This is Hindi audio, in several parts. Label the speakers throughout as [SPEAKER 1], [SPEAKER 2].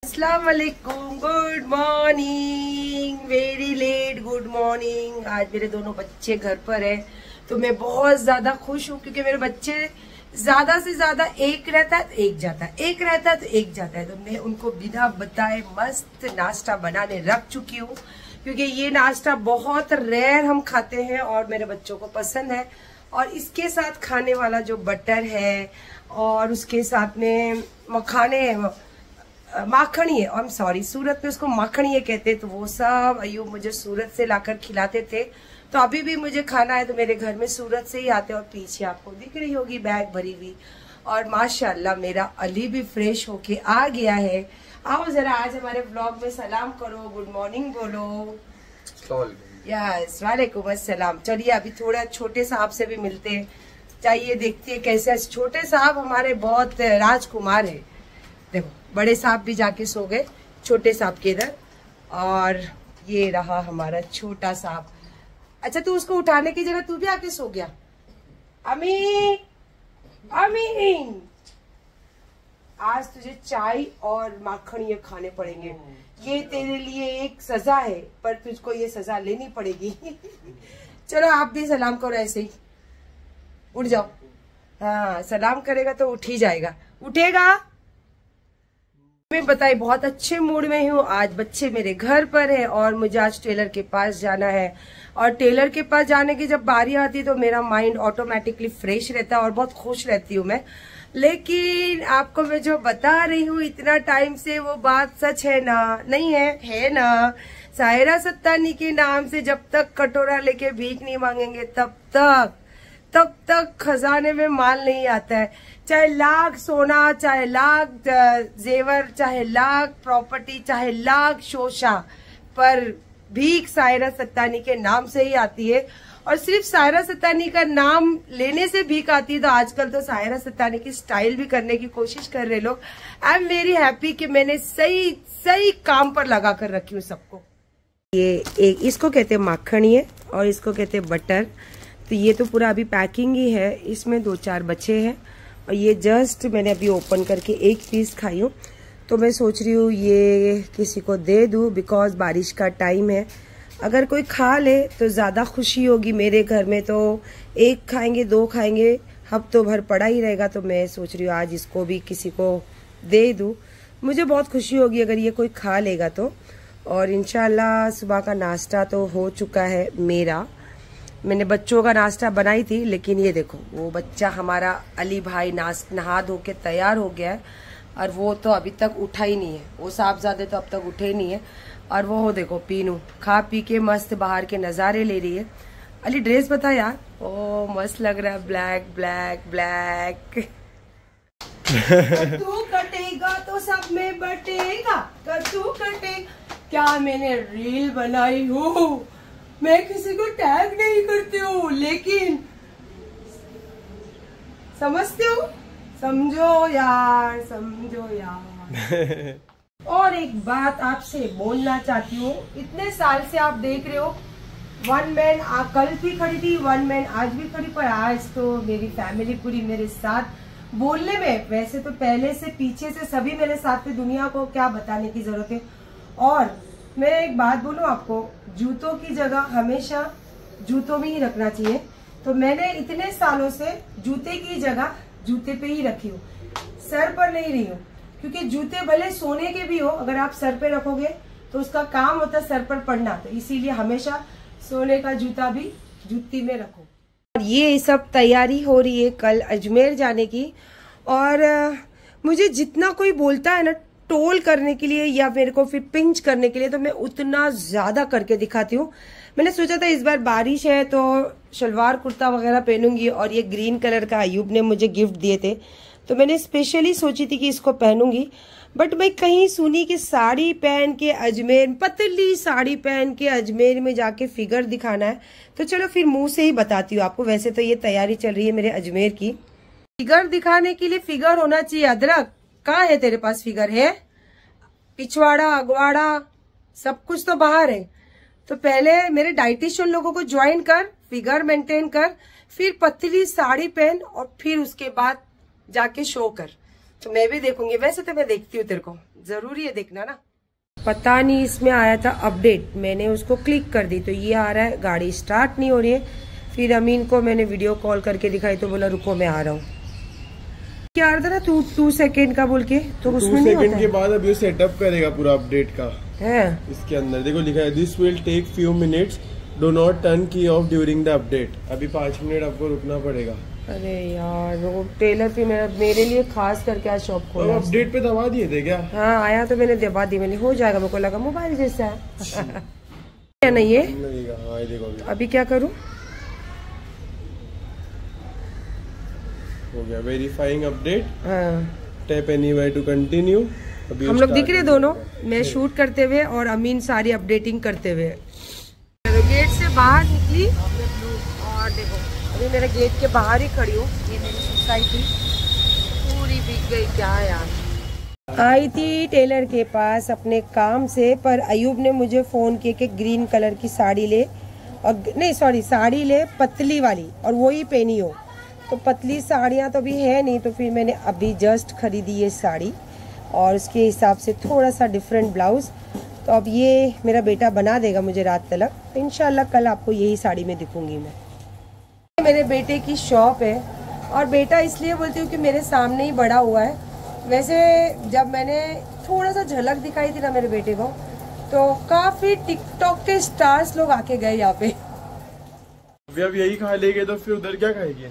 [SPEAKER 1] अस्सलाम वालेकुम, good morning, very late good morning. आज मेरे दोनों बच्चे घर पर है तो मैं बहुत ज्यादा खुश हूँ क्योंकि मेरे बच्चे ज्यादा से ज्यादा एक रहता है तो एक जाता है, एक रहता है तो एक जाता है। तो मैं उनको बिना बताए मस्त नाश्ता बनाने रख चुकी हूँ क्योंकि ये नाश्ता बहुत रेयर हम खाते हैं और मेरे बच्चों को पसंद है। और इसके साथ खाने वाला जो बटर है और उसके साथ में मखाने माखणी है, आई एम सॉरी, सूरत में उसको माखणी है कहते, तो वो सब अयूब मुझे सूरत से लाकर खिलाते थे। तो अभी भी मुझे खाना है तो मेरे घर में सूरत से ही आते हैं। और पीछे आपको दिख रही होगी बैग भरी हुई। और माशाल्लाह मेरा अली भी फ्रेश होके आ गया है। आओ जरा आज हमारे व्लॉग में सलाम करो, गुड मॉर्निंग बोलो। यस, वालेकुम अस्सलाम। चलिए अभी थोड़ा छोटे साहब से भी मिलते हैं, चाहिए देखते हैं कैसे। छोटे साहब हमारे बहुत राजकुमार है। देखो बड़े साहब भी जाके सो गए, छोटे साहब के इधर, और ये रहा हमारा छोटा साहब। अच्छा तू उसको उठाने की जगह तू भी आके सो गया। अमी अमी, आज तुझे चाय और माखणी खाने पड़ेंगे। ये तेरे लिए एक सजा है पर तुझको ये सजा लेनी पड़ेगी। चलो आप भी सलाम करो, ऐसे ही उठ जाओ। हाँ सलाम करेगा तो उठ ही जाएगा, उठेगा। मैं बताई बहुत अच्छे मूड में हूँ। आज बच्चे मेरे घर पर है और मुझे आज टेलर के पास जाना है। और टेलर के पास जाने की जब बारी आती है तो मेरा माइंड ऑटोमेटिकली फ्रेश रहता है और बहुत खुश रहती हूँ मैं। लेकिन आपको मैं जो बता रही हूँ इतना टाइम से, वो बात सच है ना? नहीं है ना? सायरा सत्तानी के नाम से जब तक कटोरा लेके भीख नहीं मांगेंगे तब तक खजाने में माल नहीं आता है। चाहे लाख सोना, चाहे लाख जेवर, चाहे लाख प्रॉपर्टी, चाहे लाख शोशा, पर भीख सायरा सत्तानी के नाम से ही आती है। और सिर्फ सायरा सत्तानी का नाम लेने से भीख आती है। तो आजकल तो सायरा सत्तानी की स्टाइल भी करने की कोशिश कर रहे लोग। आई एम वेरी हैप्पी कि मैंने सही काम पर लगा कर रखी हूँ सबको। ये इसको कहते हैं माखणी है और इसको कहते हैं बटर। तो ये तो पूरा अभी पैकिंग ही है, इसमें 2-4 बचे हैं और ये जस्ट मैंने अभी ओपन करके एक पीस खाई हूँ। तो मैं सोच रही हूँ ये किसी को दे दूँ बिकॉज बारिश का टाइम है। अगर कोई खा ले तो ज़्यादा खुशी होगी। मेरे घर में तो 1 खाएंगे 2 खाएंगे, हफ्तों भर पड़ा ही रहेगा। तो मैं सोच रही हूँ आज इसको भी किसी को दे दूँ, मुझे बहुत खुशी होगी अगर ये कोई खा लेगा तो। और इंशाल्लाह सुबह का नाश्ता तो हो चुका है मेरा। मैंने बच्चों का नाश्ता बनाई थी, लेकिन ये देखो वो बच्चा हमारा अली भाई नहा धो के तैयार हो गया है और वो तो अभी तक उठा ही नहीं है। वो साहबजादे तो अब तक उठे ही नहीं है। और वो देखो पीनू खा पी के मस्त बाहर के नजारे ले रही है। अली ड्रेस बता यार, ओ मस्त लग रहा है, ब्लैक ब्लैक ब्लैक। तू कटेगा तो सब में बटेगा, तू कटेगा। क्या मैंने रील बनाई हूँ, मैं किसी को टैग नहीं करती हूँ, लेकिन समझते हो, समझो यार, समझो यार। और एक बात आपसे बोलना चाहती हूँ, इतने साल से आप देख रहे हो वन मैन, कल भी खड़ी थी वन मैन, आज भी खड़ी, पर आज तो मेरी फैमिली पूरी मेरे साथ बोलने में। वैसे तो पहले से पीछे से सभी मेरे साथ थे, दुनिया को क्या बताने की जरूरत है। और मैं एक बात बोलूं आपको, जूतों की जगह हमेशा जूतों में ही रखना चाहिए। तो मैंने इतने सालों से जूते की जगह जूते पे ही रखी हूँ, सर पर नहीं रही हूँ। क्योंकि जूते भले सोने के भी हो, अगर आप सर पे रखोगे तो उसका काम होता है सर पर पड़ना। तो इसीलिए हमेशा सोने का जूता भी जूती में रखो। ये सब तैयारी हो रही है कल अजमेर जाने की। और मुझे जितना कोई बोलता है ना टोल करने के लिए या मेरे को फिर पिंच करने के लिए, तो मैं उतना ज्यादा करके दिखाती हूँ। मैंने सोचा था इस बार बारिश है तो शलवार कुर्ता वगैरह पहनूंगी। और ये ग्रीन कलर का अयूब ने मुझे गिफ्ट दिए थे, तो मैंने स्पेशली सोची थी कि इसको पहनूंगी। बट मैं कहीं सुनी कि साड़ी पहन के अजमेर, पतली साड़ी पहन के अजमेर में जाके फिगर दिखाना है। तो चलो फिर मुंह से ही बताती हूँ आपको। वैसे तो ये तैयारी चल रही है मेरे अजमेर की। फिगर दिखाने के लिए फिगर होना चाहिए। अदरक कहाँ है तेरे पास? फिगर है, पिछवाड़ा अगवाड़ा सब कुछ तो बाहर है। तो पहले मेरे डाइटिशियन लोगों को ज्वाइन कर, फिगर मेंटेन कर, फिर पतली साड़ी पहन और फिर उसके बाद जाके शो कर। तो मैं भी देखूंगी। वैसे तो मैं देखती हूँ, तेरे को जरूरी है देखना ना। पता नहीं इसमें आया था अपडेट, मैंने उसको क्लिक कर दी तो ये आ रहा है गाड़ी स्टार्ट नहीं हो रही है। फिर अमीन को मैंने वीडियो कॉल करके दिखाई तो बोला रुको मैं आ रहा हूँ। क्या आ रहा था ना 2 सेकेंड का बोल के, तो उसमें 2 सेकेंड के बाद अभी सेटअप करेगा पूरा अपडेट का है। इसके अंदर देखो लिखा है this will take few minutes, do not turn key off during the update. अभी 5 मिनट आपको रुकना पड़ेगा। अरे यार वो टेलर फिर मेरे लिए खास करके आज शॉप खोला। अपडेट पे दबा दिए थे क्या? हाँ आया तो मैंने दबा दी, मैंने हो जाएगा, मेरे को लगा मोबाइल जैसा है नहीं ये। हाँ, देखो अभी क्या करूँ, हो गया verifying update. Tap anywhere to continue. हम लोग दिख रहे दोनों, मैं शूट करते हुए और अमीन सारी अपडेटिंग करते हुए। गेट से बाहर निकली और देखो अभी मेरे गेट के बाहर ही खड़ी हूँ। ये मेरी सोसाइटी पूरी भीग गई। क्या यार, आई थी टेलर के पास अपने काम से, पर अयूब ने मुझे फोन किया कि ग्रीन कलर की साड़ी ले, और नहीं सॉरी साड़ी ले पतली वाली और वो ही पहनी हो। तो पतली साड़ियाँ तो अभी है नहीं, तो फिर मैंने अभी जस्ट खरीदी ये साड़ी और उसके हिसाब से थोड़ा सा डिफरेंट ब्लाउज। तो अब ये मेरा बेटा बना देगा मुझे रात तक, तो इंशाल्लाह कल आपको यही साड़ी में दिखूंगी मैं। मेरे बेटे की शॉप है और बेटा इसलिए बोलती हूँ कि मेरे सामने ही बड़ा हुआ है। वैसे जब मैंने थोड़ा सा झलक दिखाई थी ना मेरे बेटे को, तो काफी टिकटॉक के स्टार्स लोग आके गए यहाँ पे।
[SPEAKER 2] अब यही खा लेंगे तो फिर उधर क्या खाएंगे?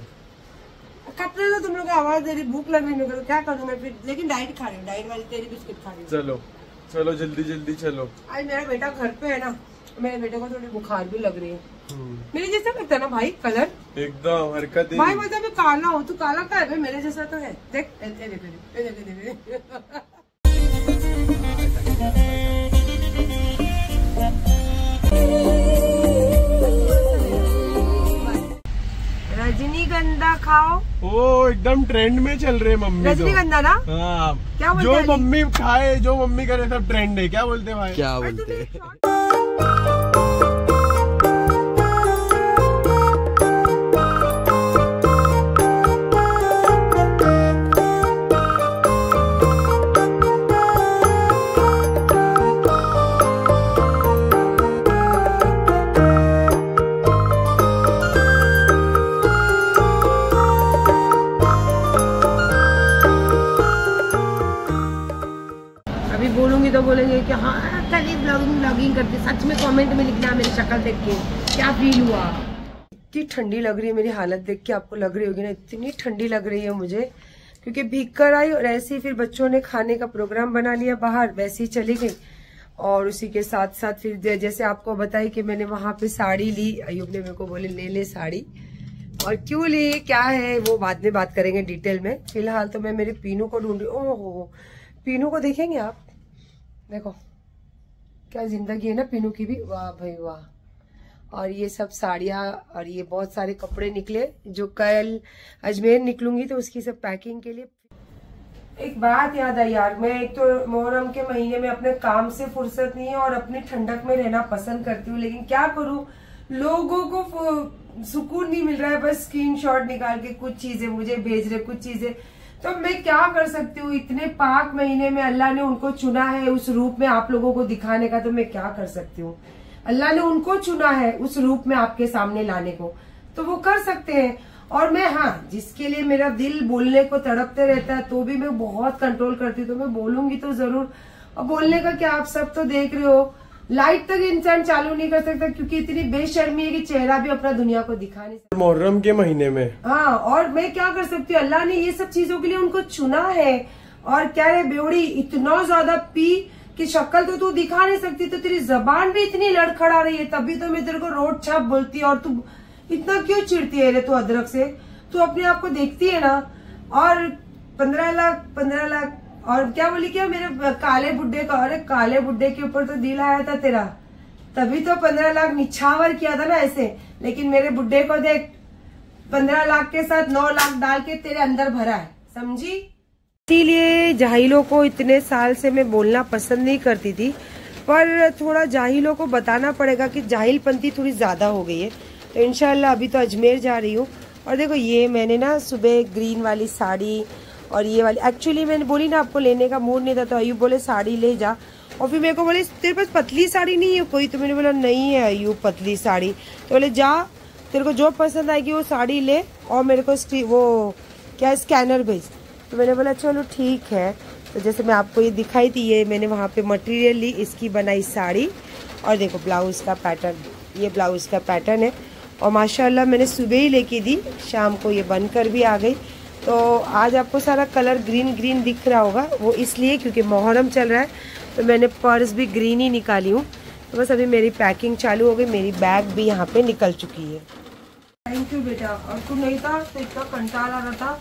[SPEAKER 1] कब से तुम लोग आवाज दे रही, भूख लग रही है, क्या करूँ मैं फिर। लेकिन डाइट खा रही हूँ, डाइट वाली तेरी बिस्किट खा रही हूँ।
[SPEAKER 2] चलो चलो जल्दी जल्दी चलो।
[SPEAKER 1] आज मेरा बेटा घर पे है ना, मेरे बेटे को थोड़ी बुखार भी लग रही है। मेरे जैसा लगता है ना भाई कलर, एकदम हरकत भाई। मतलब मैं काला हूँ, तू काला का है, मेरे जैसा तो है। देख रजनीगंधा खाओ।
[SPEAKER 2] ओ एकदम ट्रेंड में चल रहे मम्मी।
[SPEAKER 1] रजनीगंधा ना?
[SPEAKER 2] हाँ।
[SPEAKER 1] क्या बोलते
[SPEAKER 2] जो मम्मी खाए, जो मम्मी करे सब ट्रेंड है। क्या बोलते भाई? क्या बोलते?
[SPEAKER 1] बोलूंगी तो बोलेंगे कि हाँ कल ब्लॉगिंग करती। सच में कमेंट में लिखना मेरी शक्ल देख के क्या फील हुआ। इतनी ठंडी लग रही है, मेरी हालत देख के आपको लग रही होगी ना, इतनी ठंडी लग रही है मुझे, क्योंकि भीग कर आई और ऐसे ही फिर बच्चों ने खाने का प्रोग्राम बना लिया बाहर, वैसे ही चली गई। और उसी के साथ साथ फिर जैसे आपको बताई कि मैंने वहां पे साड़ी ली, अयूब ने मेरे को बोले ले साड़ी, और क्यों ली क्या है वो बाद में बात करेंगे डिटेल में। फिलहाल तो मैं मेरे पीनू को ढूंढ रही हूँ। ओहो पीनू को देखेंगे आप, देखो क्या जिंदगी है ना पीनू की भी, वाह भाई वाह। और ये सब साड़ियाँ और ये बहुत सारे कपड़े निकले जो कल अजमेर निकलूंगी तो उसकी सब पैकिंग के लिए। एक बात याद आई यार, मैं एक तो मोहर्रम के महीने में अपने काम से फुर्सत नहीं है और अपनी ठंडक में रहना पसंद करती हूँ, लेकिन क्या करूँ लोगों को सुकून नहीं मिल रहा है। बस स्क्रीनशॉट निकाल के कुछ चीजें मुझे भेज रहे, कुछ चीजें, तो मैं क्या कर सकती हूँ। इतने पाक महीने में अल्लाह ने उनको चुना है उस रूप में आप लोगों को दिखाने का, तो मैं क्या कर सकती हूँ। अल्लाह ने उनको चुना है उस रूप में आपके सामने लाने को, तो वो कर सकते हैं। और मैं हाँ जिसके लिए मेरा दिल बोलने को तड़पते रहता है तो भी मैं बहुत कंट्रोल करती हूँ, तो मैं बोलूंगी तो जरूर। और बोलने का क्या, आप सब तो देख रहे हो, लाइट तक इंसान चालू नहीं कर सकता क्योंकि इतनी बेशर्मी है कि चेहरा भी अपना दुनिया को दिखा नहीं सकता
[SPEAKER 2] मुहर्रम के महीने में।
[SPEAKER 1] हाँ और मैं क्या कर सकती हूँ, अल्लाह ने ये सब चीजों के लिए उनको चुना है। और क्या रे बेवड़ी, इतना ज्यादा पी कि शक्ल तो तू दिखा नहीं सकती, तो तेरी जबान भी इतनी लड़खड़ा रही है, तभी तो मैं तेरे को रोड छाप बोलती है। और तू इतना क्यों चिढ़ती है रे तू अदरक से? तू अपने आप को देखती है ना। और 15 लाख और क्या बोली, क्या मेरे काले बुड्ढे का, अरे काले बुड्ढे के ऊपर तो दिल आया था तेरा, तभी तो 15 लाख निछावर किया था ना ऐसे। लेकिन मेरे बुड्ढे को देख, 15 लाख के साथ 9 लाख डाल के तेरे अंदर भरा है, समझी। इसीलिए जाहिलों को इतने साल से मैं बोलना पसंद नहीं करती थी, पर थोड़ा जाहिलों को बताना पड़ेगा कि जाहिलपंती थोड़ी ज्यादा हो गई है। तो इंशाल्लाह अभी तो अजमेर जा रही हूँ। और देखो ये मैंने ना सुबह ग्रीन वाली साड़ी और ये वाली एक्चुअली मैंने बोली ना आपको लेने का मूड नहीं था, तो अयूब बोले साड़ी ले जा, और फिर मेरे को बोले तेरे पास पतली साड़ी नहीं है कोई, तो मैंने बोला नहीं है अयूब पतली साड़ी, तो बोले जा तेरे को जो पसंद आएगी वो साड़ी ले और मेरे को वो क्या स्कैनर भेज। तो मैंने बोला चलो ठीक है। तो जैसे मैं आपको ये दिखाई थी, ये मैंने वहाँ पे मटेरियल ली, इसकी बनाई साड़ी, और देखो ब्लाउज का पैटर्न, ये ब्लाउज का पैटर्न है, और माशाल्लाह मैंने सुबह ही लेके दी, शाम को ये बनकर भी आ गई। तो आज आपको सारा कलर ग्रीन ग्रीन दिख रहा होगा, वो इसलिए क्योंकि मुहर्रम चल रहा है, तो मैंने पर्स भी ग्रीन ही निकाली हूँ। तो बस अभी मेरी पैकिंग चालू हो गई, मेरी बैग भी यहाँ पे निकल चुकी है। थैंक यू बेटा, और तुम नहीं था तो इतना कंटाल आ रहा था,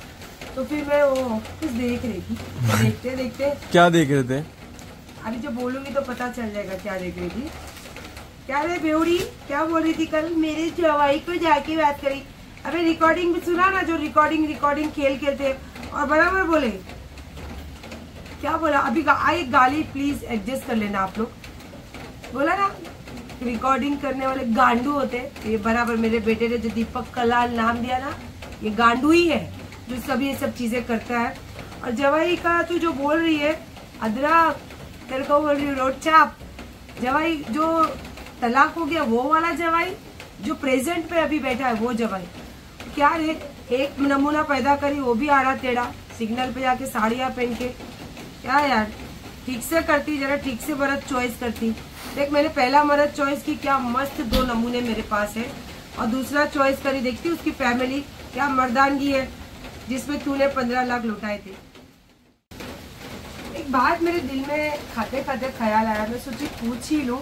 [SPEAKER 1] तो फिर मैं वो कुछ देख रही थी। देखते देखते
[SPEAKER 2] क्या देख रहे थे?
[SPEAKER 1] अभी जब बोलूंगी तो पता चल जाएगा क्या देख रही थी। क्या रे बेवड़ी, क्या बोल रही थी कल? मेरे जवाई को जाके बात करी। अबे रिकॉर्डिंग भी सुना ना, जो रिकॉर्डिंग खेल खेलते और बराबर बोले। क्या बोला अभी? आई गाली प्लीज एडजस्ट कर लेना आप लोग। बोला ना रिकॉर्डिंग करने वाले गांडू होते, ये बराबर मेरे बेटे ने जो दीपक कलाल नाम दिया ना, ये गांडू ही है जो सभी ये सब चीजें करता है। और जवाई का तू जो बोल रही है अदरक, तेरे को बोल रही रोड चाप, जवाई जो तलाक हो गया वो वाला जवाई, जो प्रेजेंट पे अभी बैठा है वो जवाई। क्या रे, एक नमूना पैदा करी वो भी आ रहा टेढ़ा, सिग्नल पे जाके साड़ियाँ पहन के। क्या यार, ठीक से करती, जरा ठीक से मर्द चॉइस करती। देख मैंने पहला मर्द चॉइस की, क्या मस्त 2 नमूने मेरे पास है, और दूसरा चॉइस करी, देखती उसकी फैमिली क्या मर्दानगी है, जिसमें तूने 15 लाख लुटाए थे। एक बात मेरे दिल में खाते खाते ख्याल आया, मैं सोची पूछ ही लूं।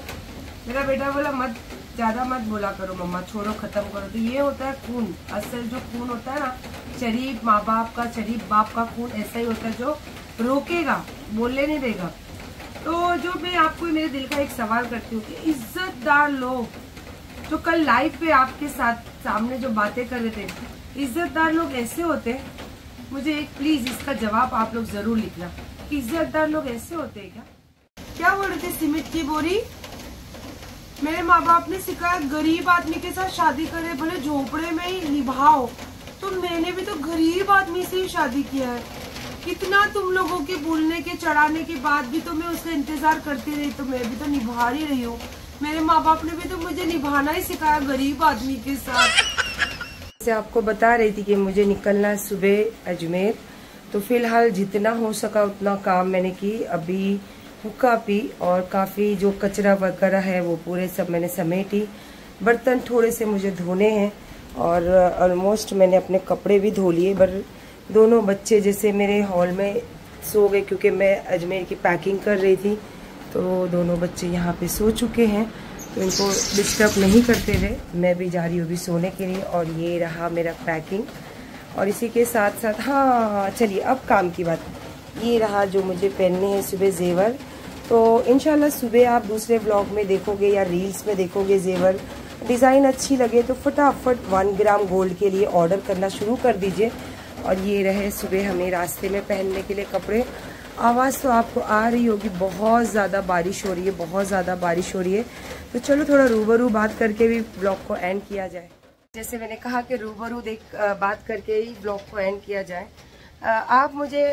[SPEAKER 1] मेरा बेटा बोला मत ज्यादा मत बोला करो मम्मा, छोड़ो खत्म करो। तो ये होता है खून, असल जो खून होता है ना, शरीफ माँ बाप का, शरीफ बाप का खून ऐसा ही होता है, जो रोकेगा, बोलने नहीं देगा। तो जो मैं आपको मेरे दिल का एक सवाल करती हूँ कि इज्जतदार लोग जो कल लाइव पे आपके साथ सामने जो बातें कर रहे थे, इज्जतदार लोग ऐसे होते? मुझे एक प्लीज इसका जवाब आप लोग जरूर लिखना, इज्जतदार लोग ऐसे होते हैं क्या? क्या बोल रहे थे? सीमेंट की बोरी। मेरे माँ बाप ने सिखाया गरीब आदमी के साथ शादी करे, बोले झोपड़े में ही निभाओ। तो मैंने भी तो गरीब आदमी से ही शादी किया है। कितना तुम लोगों के बोलने के चढ़ाने के बाद भी तो मैं उसका इंतजार करती रही, तो मैं भी तो निभा ही रही हूँ। मेरे माँ बाप ने भी तो मुझे निभाना ही सिखाया गरीब आदमी के साथ। आपको बता रही थी कि मुझे निकलना है सुबह अजमेर, तो फिलहाल जितना हो सका उतना काम मैंने की। अभी हुक्का पी और काफ़ी जो कचरा वगैरह है वो पूरे सब मैंने समेटी। बर्तन थोड़े से मुझे धोने हैं और ऑलमोस्ट मैंने अपने कपड़े भी धो लिए। पर दोनों बच्चे जैसे मेरे हॉल में सो गए, क्योंकि मैं अजमेर की पैकिंग कर रही थी, तो दोनों बच्चे यहाँ पे सो चुके हैं, तो इनको डिस्टर्ब नहीं करते हुए मैं भी जा रही हूँ अभी सोने के लिए। और ये रहा मेरा पैकिंग, और इसी के साथ साथ हाँ चलिए अब काम की बात। ये रहा जो मुझे पहनने हैं सुबह जेवर, तो इंशाल्लाह सुबह आप दूसरे ब्लॉग में देखोगे या रील्स में देखोगे जेवर। डिज़ाइन अच्छी लगे तो फटाफट 1 ग्राम गोल्ड के लिए ऑर्डर करना शुरू कर दीजिए। और ये रहे सुबह हमें रास्ते में पहनने के लिए कपड़े। आवाज़ तो आपको आ रही होगी, बहुत ज़्यादा बारिश हो रही है, बहुत ज़्यादा बारिश हो रही है। तो चलो थोड़ा रूबरू बात करके भी ब्लॉग को एंड किया जाए। जैसे मैंने कहा कि रूबरू बात करके ही ब्लॉग को एंड किया जाए। आप मुझे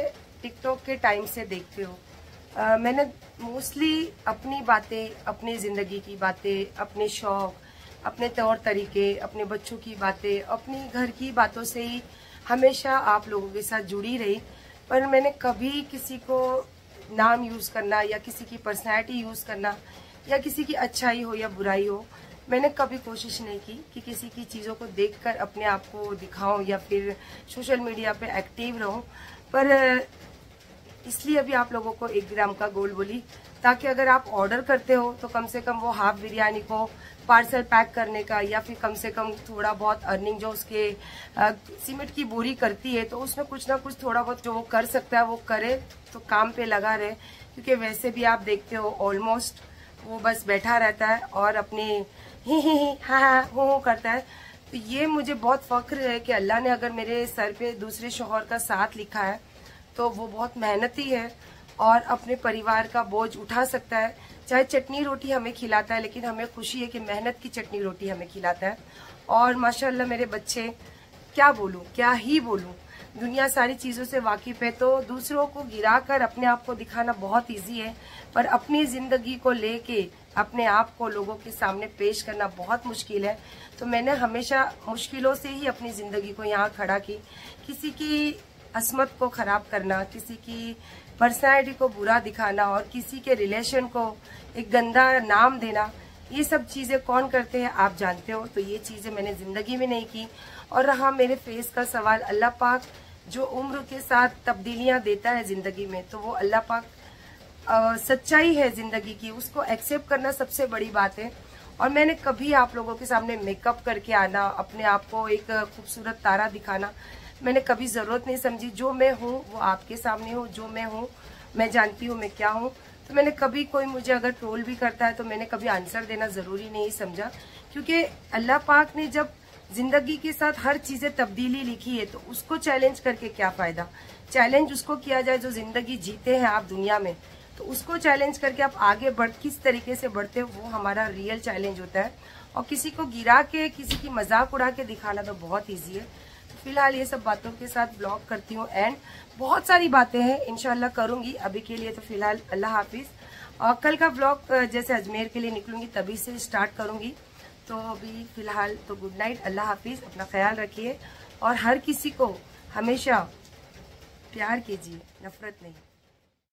[SPEAKER 1] टिकटॉक के टाइम से देखते हो। मैंने मोस्टली अपनी बातें, अपनी ज़िंदगी की बातें, अपने शौक़, अपने तौर तरीके, अपने बच्चों की बातें, अपनी घर की बातों से ही हमेशा आप लोगों के साथ जुड़ी रही। पर मैंने कभी किसी को नाम यूज़ करना या किसी की पर्सनैलिटी यूज़ करना या किसी की अच्छाई हो या बुराई हो, मैंने कभी कोशिश नहीं की कि किसी की चीज़ों को देखकर अपने आप को दिखाऊं या फिर सोशल मीडिया पे एक्टिव रहूं। पर इसलिए अभी आप लोगों को 1 ग्राम का गोल्ड बोली, ताकि अगर आप ऑर्डर करते हो तो कम से कम वो हाफ बिरयानी को पार्सल पैक करने का या फिर कम से कम थोड़ा बहुत अर्निंग जो उसके सीमेंट की बोरी करती है, तो उसमें कुछ ना कुछ थोड़ा बहुत जो वो कर सकता है वो करे, तो काम पे लगा रहे। क्योंकि वैसे भी आप देखते हो ऑलमोस्ट वो बस बैठा रहता है और अपने ही हाँ हो करता है। तो ये मुझे बहुत फख्र है कि अल्लाह ने अगर मेरे सर पे दूसरे शौहर का साथ लिखा है, तो वो बहुत मेहनती है और अपने परिवार का बोझ उठा सकता है। चाहे चटनी रोटी हमें खिलाता है, लेकिन हमें खुशी है कि मेहनत की चटनी रोटी हमें खिलाता है। और माशाल्लाह मेरे बच्चे, क्या बोलूं, क्या ही बोलूं, दुनिया सारी चीजों से वाकिफ है, तो दूसरों को गिराकर अपने आप को दिखाना बहुत इजी है, पर अपनी जिंदगी को लेके अपने आप को लोगों के सामने पेश करना बहुत मुश्किल है। तो मैंने हमेशा मुश्किलों से ही अपनी जिंदगी को यहाँ खड़ा की। किसी की अस्मत को खराब करना, किसी की पर्सनैलिटी को बुरा दिखाना और किसी के रिलेशन को एक गंदा नाम देना, ये सब चीजें कौन करते हैं आप जानते हो। तो ये चीजें मैंने जिंदगी में नहीं की। और रहा मेरे फेस का सवाल, अल्लाह पाक जो उम्र के साथ तब्दीलियां देता है जिंदगी में, तो वो अल्लाह पाक सच्चाई है जिंदगी की, उसको एक्सेप्ट करना सबसे बड़ी बात है। और मैंने कभी आप लोगों के सामने मेकअप करके आना, अपने आप को एक खूबसूरत तारा दिखाना, मैंने कभी जरूरत नहीं समझी। जो मैं हूँ वो आपके सामने हूँ, जो मैं हूँ मैं जानती हूँ मैं क्या हूँ। तो मैंने कभी, कोई मुझे अगर ट्रोल भी करता है तो मैंने कभी आंसर देना जरूरी नहीं समझा, क्योंकि अल्लाह पाक ने जब जिंदगी के साथ हर चीजें तब्दीली लिखी है तो उसको चैलेंज करके क्या फायदा। चैलेंज उसको किया जाए जो जिंदगी जीते हैं आप दुनिया में, तो उसको चैलेंज करके आप आगे किस तरीके से बढ़ते हो, वो हमारा रियल चैलेंज होता है। और किसी को गिरा के, किसी की मजाक उड़ा के दिखाना तो बहुत ईजी है। फिलहाल ये सब बातों के साथ ब्लॉग करती हूँ, एंड बहुत सारी बातें हैं इंशाल्लाह करूंगी। अभी के लिए तो फिलहाल अल्लाह हाफिज। और कल का ब्लॉग जैसे अजमेर के लिए निकलूंगी तभी से स्टार्ट करूंगी। तो अभी फिलहाल तो गुड नाइट, अल्लाह हाफिज, अपना ख्याल रखिए और हर किसी को हमेशा प्यार कीजिए, नफरत नहीं।